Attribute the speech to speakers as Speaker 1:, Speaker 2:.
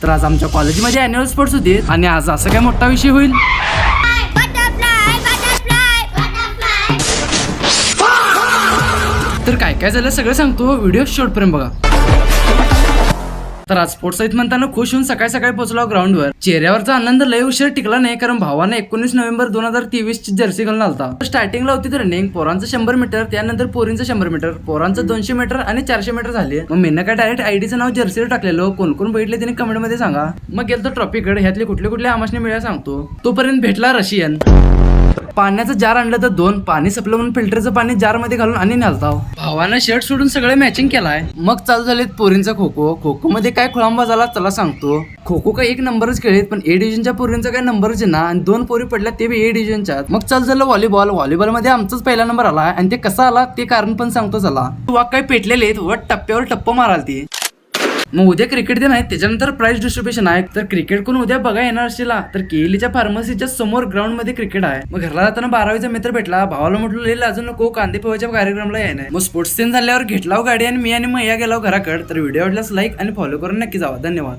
Speaker 1: तर आज आमच्या कॉलेजमध्ये अॅन्युअल स्पोर्ट्स होते आणि आज असं काय मोठा विषय होईल. तर काय काय झालं सगळं सांगतो, व्हिडिओ शेवटपर्यंत बघा. तर आज स्पोर्ट्स आहेत म्हणताना खुश होऊन सकाळी सकाळी पोहोचलो ग्राउंडवर. चेहऱ्यावरचा आनंद लय उशीर टिकला नाही, कारण भावाने 19 नोव्हेंबर 2023 ची जर्सी घालून आलता. स्टार्टिंगला होती तर रनिंग, पोरांचं 100 मीटर, त्यानंतर पोरींचं 100 मीटर, पोरांचं 200 मीटर आणि 400 मीटर झाले. मग मी काय डायरेक्ट आयडीचं नाव जर्सीवर टाकलेलो. कोण कोण बैठले त्यांनी कमेंट मध्ये सांगा. मग गेलतो ट्रॉफीकडे, ह्यातले कुठले कुठले आमाशने मिळाला सांगतो. तोपर्यंत भेटला रशियन. पाण्याचं जार आणलं तर 2, पाणी संपलं म्हणून फिल्टरचं पाणी जार मध्ये घालून आणि नेलता. भावानं शर्ट सोडून सगळे मॅचिंग केलाय. मग चालू झालेत पोरींचा खो खो. खो खो मध्ये काय खोळंबा झाला चला सांगतो. खो खो काय 1 नंबरच खेळत, पण ए डिव्हिजनच्या पोरींचा काय नंबरच ना, आणि 2 पोरी पडल्या ते बी ए डिव्हिजनच्या. मग चालू झालं व्हॉलीबॉल. व्हॉलीबॉल मध्ये आमचाच पहिला नंबर आला, आणि ते कसा आला ते कारण पण सांगतो चला. वाघ काय पेटलेले आहेत, व टप्प्यावर टप्प माराल ती. मग उद्या क्रिकेट दिन आहे, त्याच्यानंतर प्राइज डिस्ट्रीब्युशन आहे. तर क्रिकेट कोण उद्या बघा येणार असला तर केलीच्या फार्मसीच्या समोर ग्राउंड मध्ये क्रिकेट आहे. मग घरला जाताना 12वीचा मित्र भेटला. भावाला म्हटलं लिहिलं अजून नको, कांदे पोहायच्या कार्यक्रमाला यायला. मग स्पोर्ट्स सीन झाल्यावर घेतला गाडी आणि मी आणि मैया गेलो घराकडे. तर व्हिडिओ आवडल्यास लाईक आणि फॉलो करून नक्की जावा. धन्यवाद.